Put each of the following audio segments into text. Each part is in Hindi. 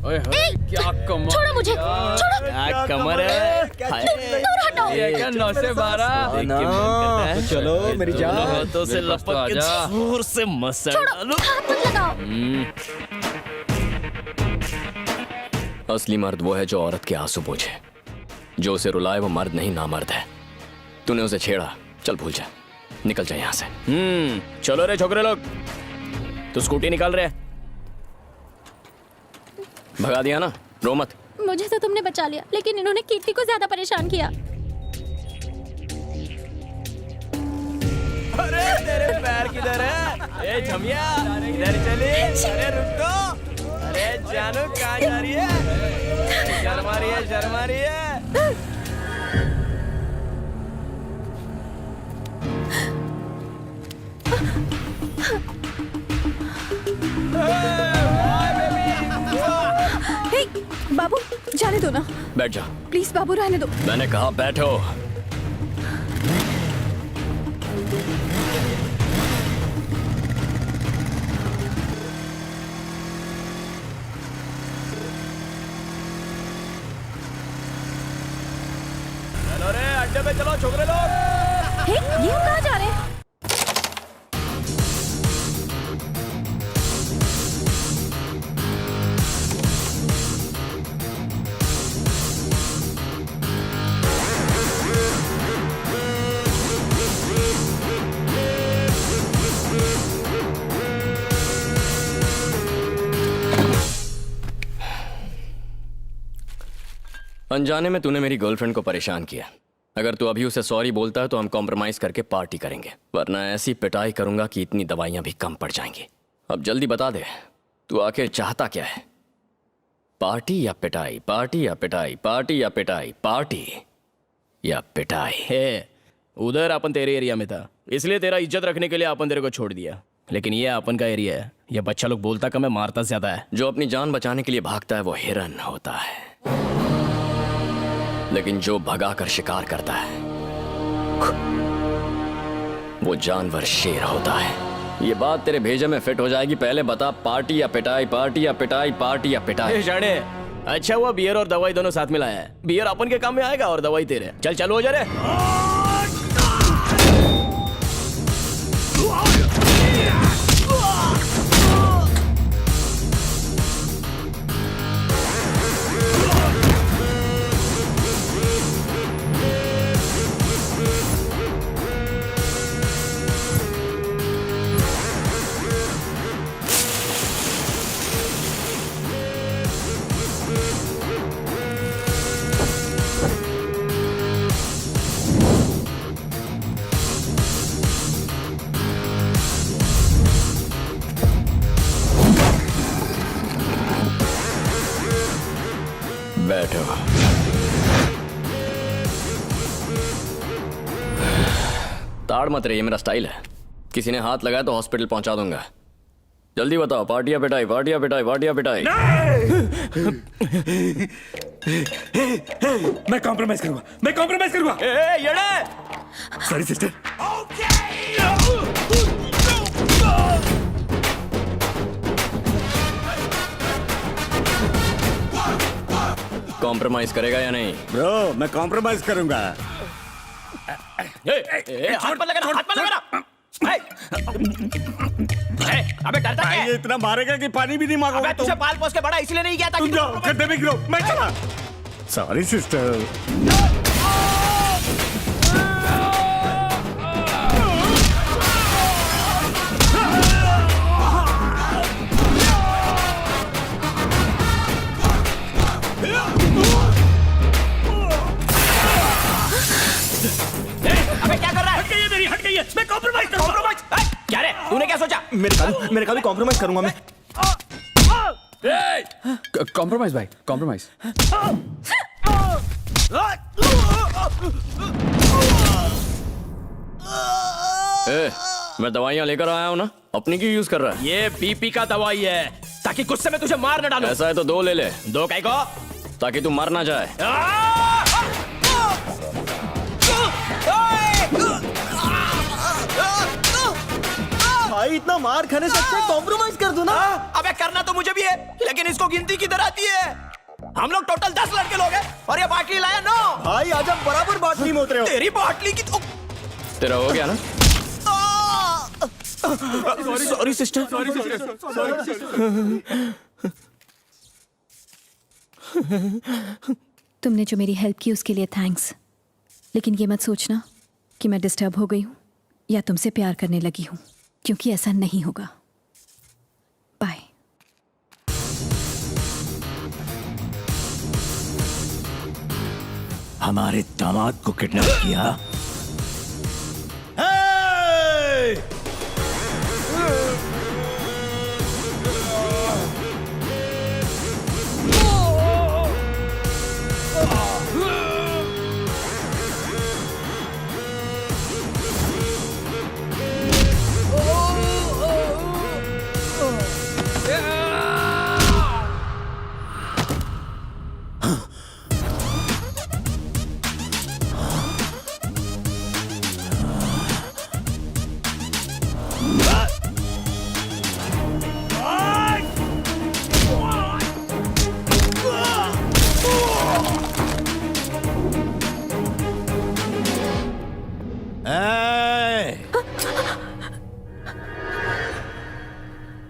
ओए क्या कमर, छोड़ो मुझे, छोड़ो। क्या कमर है, दूर हटो। ये क्या 9 से 12। चलो मेरी जान, हाथों से लपक के जोर से मसल डालो। हाथ मत लगाओ। असली मर्द वो है जो औरत के आंसू पोंछे। जो उसे रुलाए वो मर्द नहीं नामर्द है। तूने उसे छेड़ा, चल भूल जा, निकल जा यहाँ से। चलो रे छोकरे लोग, तू स्कूटी निकाल रहे हैं। भगा दिया ना, रो मत। मुझे तो तुमने बचा लिया, लेकिन इन्होंने कीर्ति को ज्यादा परेशान किया। अरे तेरे पैर किधर है? ए झमिया, इधर चली। अरे रुक तो। अरे जानू कहाँ जा रही है? शर्मा रही है, शर्मा रही है। हे, बाबू जाने दो ना, बैठ जा। प्लीज बाबू रहने दो। मैंने कहा बैठो। चलो रे अड्डे पे चलो छोकरे लोग। हे, ये हम कहाँ जा रहे हैं? अनजाने में तूने मेरी गर्लफ्रेंड को परेशान किया। अगर तू अभी उसे सॉरी बोलता है तो हम कॉम्प्रोमाइज करके पार्टी करेंगे, वरना ऐसी पिटाई करूंगा कि इतनी दवाइयां भी कम पड़ जाएंगी। अब जल्दी बता दे, तू आखिर चाहता क्या है? पार्टी या पिटाई, पार्टी या पिटाई, पार्टी या पिटाई, पार्टी या पिटाई? हे, उधर अपन तेरे एरिया में था, इसलिए तेरा इज्जत रखने के लिए अपन तेरे को छोड़ दिया। लेकिन ये अपन का एरिया है, ये बच्चा लोग बोलता कम है, मारता ज्यादा है। जो अपनी जान बचाने के लिए भागता है वो हिरन होता है, लेकिन जो भगा कर शिकार करता है वो जानवर शेर होता है। ये बात तेरे भेजे में फिट हो जाएगी। पहले बता, पार्टी या पिटाई, पार्टी या पिटाई, पार्टी या पिटाई? जाने अच्छा हुआ बियर और दवाई दोनों साथ में लाया है। बियर अपन के काम में आएगा और दवाई तेरे। चल चालू हो जा रे। बैठो। ताड़ मत रही, ये मेरा स्टाइल है। किसी ने हाथ लगाया तो हॉस्पिटल पहुंचा दूंगा। जल्दी बताओ, पार्टी या पिटाई, पार्टी या पिटाई, पार्टी या पिटाई? मैं कॉम्प्रोमाइज करूंगा, मैं कॉम्प्रोमाइज करूंगा। Sorry sister. कॉम्प्रोमाइज करेगा या नहीं? ब्रो, मैं कॉम्प्रोमाइज करूंगा। हाथ पर लगाना, हाथ पर लगाना। अबे डरता क्या है? ये इतना मारेगा कि पानी भी नहीं मांगोगा। अबे तुझे पाल पोस के बड़ा इसलिए नहीं किया था। तुम जाओ, गड्ढे में गिरो, मैं चला। Sorry sister. अबे क्या कर रहा है? हट गई है मेरी, हट गई है। मैं कॉम्प्रोमाइज करूंगा। कॉम्प्रोमाइज? क्या रे? तूने क्या सोचा? मेरे का भी कॉम्प्रोमाइज करूंगा मैं। कॉम्प्रोमाइज भाई, कॉम्प्रोमाइज। मैं दवाइयाँ लेकर आया हूँ ना, अपनी क्यों यूज कर रहा है? ये बीपी का दवाई है, ताकि गुस्से में तुझे मार न डालूं। ऐसा है तो 2 ले ले। 2 काय को? ताकि तू मर ना जाए। भाई इतना मार खाने से अच्छा कॉम्प्रोमाइज कर दो ना। अबे करना तो मुझे भी है, लेकिन इसको गिनती किधर आती है? हम लोग टोटल 10 लड़के लोग हैं और ये बाटली लाया 9। भाई आज आप बराबर बाटली में उतरे हो। तेरी बाटली की तो तेरा हो गया ना? Sorry sister. तुमने जो मेरी हेल्प की उसके लिए थैंक्स, लेकिन ये मत सोचना कि मैं डिस्टर्ब हो गई हूँ या तुमसे प्यार करने लगी हूँ, क्योंकि ऐसा नहीं होगा। बाय। हमारे दामाद को किडनैप किया।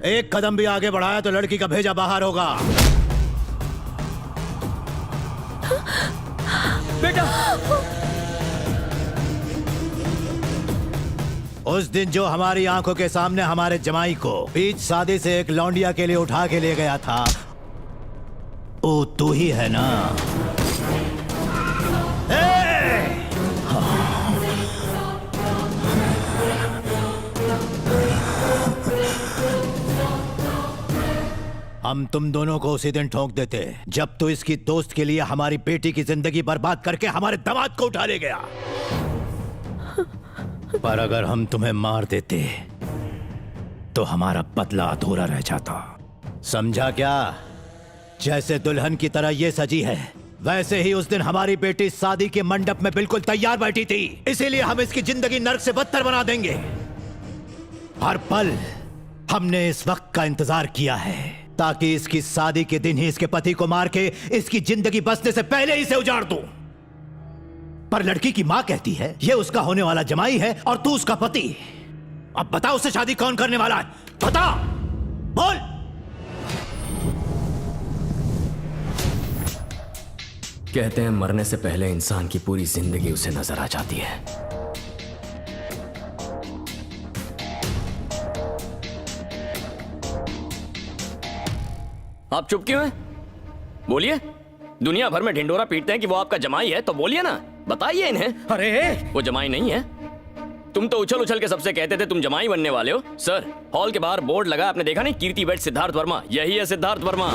एक कदम भी आगे बढ़ाया तो लड़की का भेजा बाहर होगा। बेटा उस दिन जो हमारी आंखों के सामने हमारे जमाई को बीच शादी से एक लौंडिया के लिए उठा के ले गया था, वो तू ही है ना? हम तुम दोनों को उसी दिन ठोक देते जब तू इसकी दोस्त के लिए हमारी बेटी की जिंदगी बर्बाद करके हमारे दामाद को उठा ले गया। पर अगर हम तुम्हें मार देते तो हमारा बदला अधूरा रह जाता। समझा क्या? जैसे दुल्हन की तरह ये सजी है, वैसे ही उस दिन हमारी बेटी शादी के मंडप में बिल्कुल तैयार बैठी थी। इसीलिए हम इसकी जिंदगी नर्क से बदतर बना देंगे। हर पल हमने इस वक्त का इंतजार किया है ताकि इसकी शादी के दिन ही इसके पति को मार के इसकी जिंदगी बसने से पहले ही से उजाड़ दूं। पर लड़की की मां कहती है ये उसका होने वाला जमाई है और तू उसका पति। अब बता उससे शादी कौन करने वाला है? बता, बोल। कहते हैं मरने से पहले इंसान की पूरी जिंदगी उसे नजर आ जाती है। आप चुप क्यों हैं? बोलिए। दुनिया भर में ढिंडोरा पीटते हैं कि वो आपका जमाई है, तो बोलिए ना, बताइए इन्हें। अरे वो जमाई नहीं है। तुम तो उछल उछल के सबसे कहते थे तुम जमाई बनने वाले हो। सर, हॉल के बाहर बोर्ड लगा, आपने देखा नहीं? कीर्ति वेड सिद्धार्थ वर्मा। यही है सिद्धार्थ वर्मा।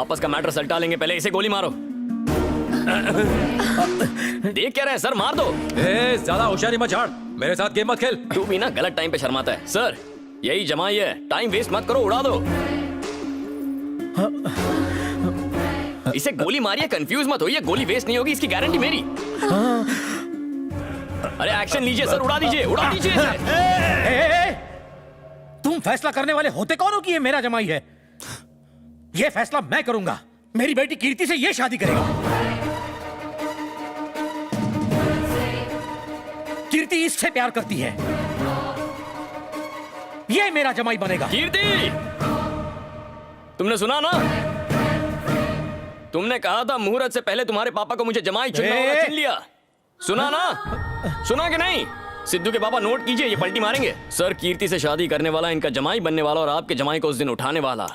आपस का मैटर सलटा लेंगे, पहले इसे गोली मारो। देख क्या रहे हैं सर? मार दो। ज्यादा होशियारी मत झाड़, मेरे साथ गेम मत खेल। तू भी ना गलत टाइम पे शर्माता है। सर, यही जमाई है, टाइम वेस्ट मत करो, उड़ा दो। इसे गोली मारिए, कंफ्यूज मत होइए, गोली वेस्ट नहीं होगी, इसकी गारंटी मेरी। अरे एक्शन लीजिए सर, उड़ा दीजिए, उड़ा दीजिए इसे। तुम फैसला करने वाले होते कौन हो कि ये मेरा जमाई है? ये फैसला मैं करूंगा। मेरी बेटी कीर्ति से ये शादी करेगा। कीर्ति इससे प्यार करती है, ये मेरा जमाई बनेगा। कीर्ति, तुमने सुना ना? तुमने कहा था मुहूर्त से पहले तुम्हारे पापा को मुझे जमाई चुनना होगा, चुन लिया। सुना ना? सुना कि नहीं? सिद्धू के पापा नोट कीजिए, ये पलटी मारेंगे। सर, कीर्ति से शादी करने वाला, इनका जमाई बनने वाला और आपके जमाई को उस दिन उठाने वाला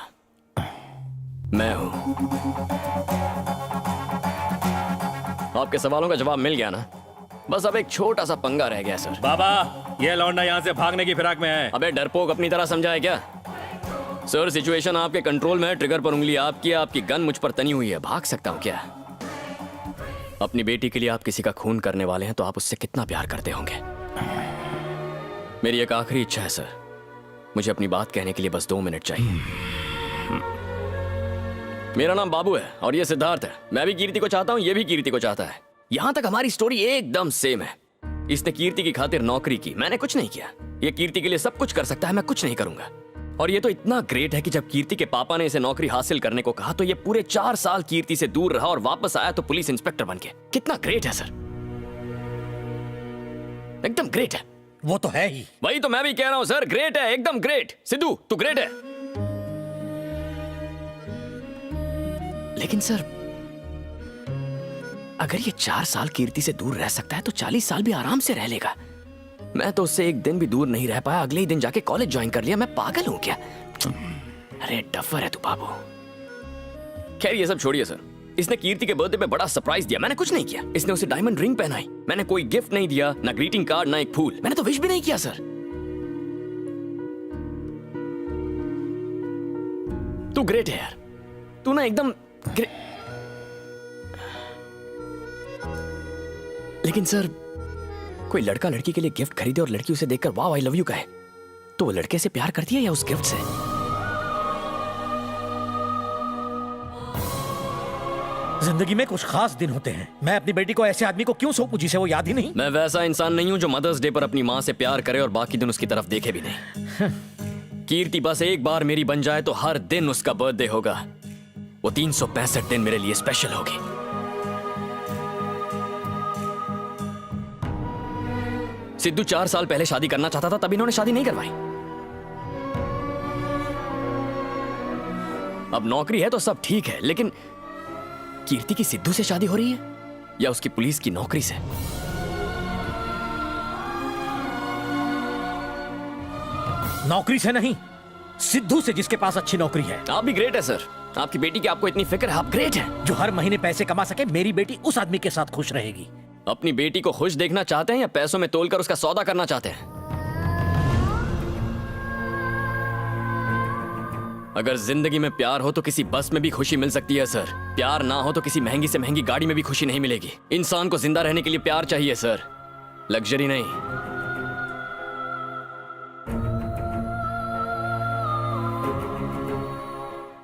मैं हूं। आपके सवालों का जवाब मिल गया ना? बस अब एक छोटा सा पंगा रह गया सर। बाबा, ये लौंडा यहाँ से भागने की फिराक में है। अबे डरपोक, अपनी तरह समझा है क्या? सर, सिचुएशन आपके कंट्रोल में है, ट्रिगर पर उंगली आपकी है, आपकी गन मुझ पर तनी हुई है, भाग सकता हूं क्या? अपनी बेटी के लिए आप किसी का खून करने वाले हैं तो आप उससे कितना प्यार करते होंगे। मेरी एक आखिरी इच्छा है सर, मुझे अपनी बात कहने के लिए बस 2 मिनट चाहिए। मेरा नाम बाबू है और ये सिद्धार्थ है। मैं भी कीर्ति को चाहता हूं, ये भी कीर्ति को चाहता है। यहां तक हमारी स्टोरी एकदम सेम है। इसने कीर्ति की खातिर नौकरी की, मैंने कुछ नहीं किया। ये कीर्ति के लिए सब कुछ कर सकता है, मैं कुछ नहीं करूंगा। और ये तो इतना ग्रेट है कि जब कीर्ति के पापा ने इसे नौकरी हासिल करने को कहा तो ये पूरे 4 साल कीर्ति से दूर रहा और वापस आया तो पुलिस इंस्पेक्टर बन के। कितना ग्रेट है सर, एकदम ग्रेट है। वो तो है ही। वही तो मैं भी कह रहा हूं सर, ग्रेट है, एकदम ग्रेट। सिद्धू तू ग्रेट है। लेकिन सर अगर ये 4 साल कीर्ति से दूर रह सकता है तो 40 साल भी आराम से रह लेगा। मैं तो उससे एक दिन भी दूर नहीं रह पाया, अगले ही दिन जाके कॉलेज ज्वाइन कर लिया। मैं पागल हूं क्या? अरे डफर है तू बाबू। खैर ये सब छोड़िए सर, इसने कीर्ति के बर्थडे पे बड़ा सरप्राइज दिया, मैंने कुछ नहीं किया। इसने उसे डायमंड रिंग पहनाई, मैंने कोई गिफ्ट नहीं दिया, ना ग्रीटिंग कार्ड, ना एक फूल, मैंने तो विश भी नहीं किया सर। तू ग्रेट है यार, तू ना एकदम लेकिन सर कोई लड़का लड़की के लिए गिफ्ट खरीदे और लड़की उसे देखकर वाह आई लव यू कहे तो वो लड़के से प्यार करती है या उस गिफ्ट से? जिंदगी में कुछ खास दिन होते हैं। मैं अपनी बेटी को ऐसे आदमी को क्यों सौंपूं जिसे वो याद ही नहीं। मैं वैसा इंसान नहीं हूं जो मदर्स डे पर अपनी मां से प्यार करे और बाकी दिन उसकी तरफ देखे भी नहीं। कीर्ति बस एक बार मेरी बन जाए तो हर दिन उसका बर्थडे होगा। वो 365 दिन मेरे लिए स्पेशल होगी। सिद्धू 4 साल पहले शादी करना चाहता था, तब इन्होंने शादी नहीं करवाई। अब नौकरी है तो सब ठीक है, लेकिन कीर्ति की सिद्धू से शादी हो रही है या उसकी पुलिस की नौकरी से? नौकरी से नहीं, सिद्धू से जिसके पास अच्छी नौकरी है। आप भी ग्रेट है सर, आपकी बेटी की आपको इतनी फिक्र है, आप ग्रेट है। जो हर महीने पैसे कमा सके, मेरी बेटी उस आदमी के साथ खुश रहेगी। अपनी बेटी को खुश देखना चाहते हैं या पैसों में तोलकर उसका सौदा करना चाहते हैं? अगर जिंदगी में प्यार हो तो किसी बस में भी खुशी मिल सकती है सर। प्यार ना हो तो किसी महंगी से महंगी गाड़ी में भी खुशी नहीं मिलेगी। इंसान को जिंदा रहने के लिए प्यार चाहिए सर, लग्जरी नहीं।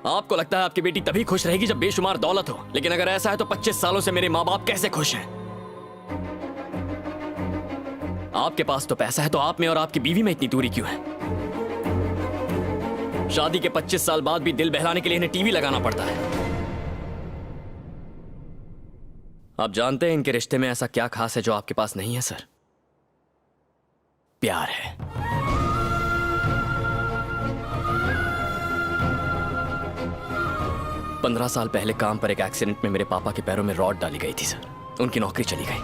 आपको लगता है आपकी बेटी तभी खुश रहेगी जब बेशुमार दौलत हो, लेकिन अगर ऐसा है तो 25 सालों से मेरे माँ बाप कैसे खुश हैं? आपके पास तो पैसा है, तो आप में और आपकी बीवी में इतनी दूरी क्यों है? शादी के 25 साल बाद भी दिल बहलाने के लिए इन्हें टीवी लगाना पड़ता है। आप जानते हैं इनके रिश्ते में ऐसा क्या खास है जो आपके पास नहीं है सर? प्यार है। पंद्रह साल पहले काम पर एक एक्सीडेंट में मेरे पापा के पैरों में रॉड डाली गई थी सर। उनकी नौकरी चली गई।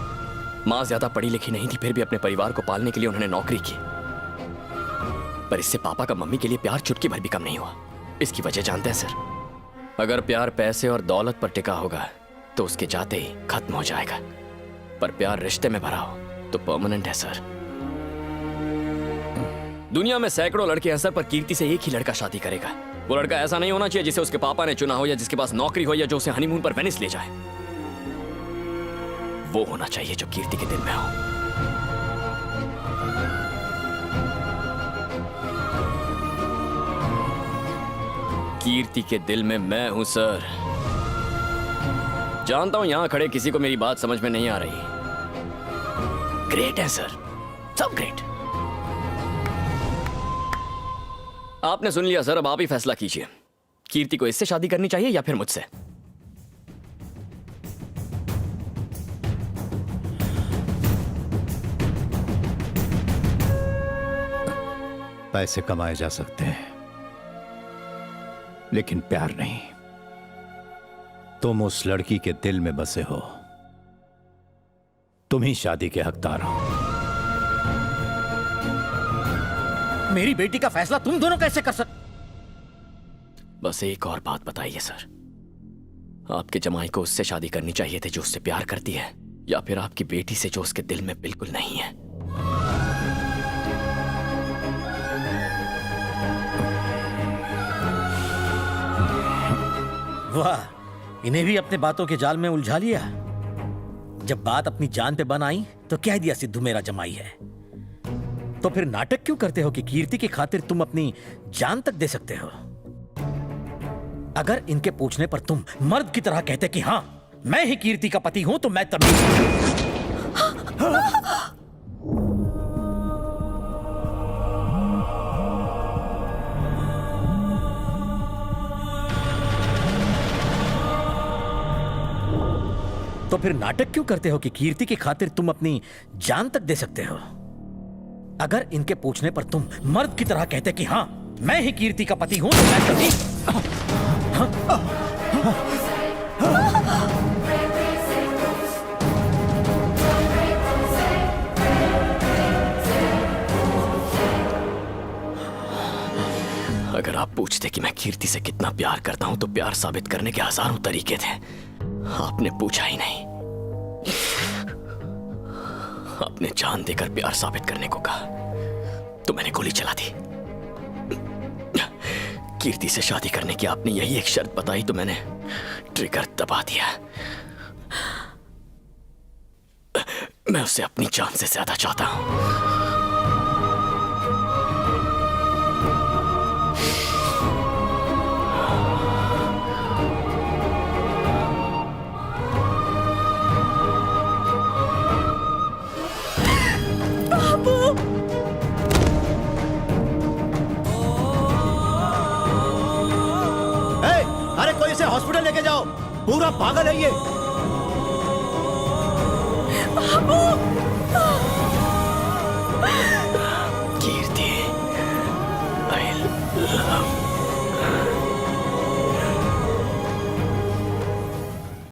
मां ज्यादा पढ़ी लिखी नहीं थी, फिर भी अपने परिवार को पालने के लिए उन्होंने नौकरी की। पर इससे पापा का मम्मी के लिए प्यार चुटकी भर भी कम नहीं हुआ। इसकी वजह जानते हैं सर? अगर प्यार पैसे और दौलत पर टिका होगा तो उसके जाते ही खत्म हो जाएगा, पर प्यार रिश्ते में भरा हो तो परमानेंट है सर। दुनिया में सैकड़ों लड़के हैं सर, पर कीर्ति से एक ही लड़का शादी करेगा। वो लड़का ऐसा नहीं होना चाहिए जिसे उसके पापा ने चुना हो, या जिसके पास नौकरी हो, या जो उसे हनीमून पर वेनिस ले जाए। वो होना चाहिए जो कीर्ति के दिल में हो। कीर्ति के दिल में मैं हूं सर। जानता हूं यहां खड़े किसी को मेरी बात समझ में नहीं आ रही। ग्रेट है सर, सब ग्रेट। आपने सुन लिया सर, अब आप ही फैसला कीजिए। कीर्ति को इससे शादी करनी चाहिए या फिर मुझसे? पैसे कमाए जा सकते हैं लेकिन प्यार नहीं। तुम उस लड़की के दिल में बसे हो, तुम ही शादी के हकदार हो। मेरी बेटी का फैसला तुम दोनों कैसे कर बस एक और बात बताइए सर, आपके जमाई को उससे शादी करनी चाहिए थी जो उससे प्यार करती है, या फिर आपकी बेटी से जो उसके दिल में बिल्कुल नहीं है? वाह, इन्हें भी अपने बातों के जाल में उलझा लिया। जब बात अपनी जान पे बन आई तो कह दिया सिद्धू मेरा जमाई है। तो फिर नाटक क्यों करते हो कि कीर्ति की खातिर तुम अपनी जान तक दे सकते हो? अगर इनके पूछने पर तुम मर्द की तरह कहते कि हाँ मैं ही कीर्ति का पति हूं तो मैं तभी तो फिर नाटक क्यों करते हो कि कीर्ति की खातिर तुम अपनी जान तक दे सकते हो? अगर इनके पूछने पर तुम मर्द की तरह कहते कि हाँ मैं ही कीर्ति का पति हूं, तो मैं कभी अगर आप पूछते कि मैं कीर्ति से कितना प्यार करता हूं तो प्यार साबित करने के हजारों तरीके थे। आपने पूछा ही नहीं। आपने जान देकर प्यार साबित करने को कहा तो मैंने गोली चला दी। कीर्ति से शादी करने की आपने यही एक शर्त बताई तो मैंने ट्रिगर दबा दिया। मैं उसे अपनी जान से ज्यादा चाहता हूं। अरे कोई इसे हॉस्पिटल लेके जाओ, पूरा पागल है ये। बाबू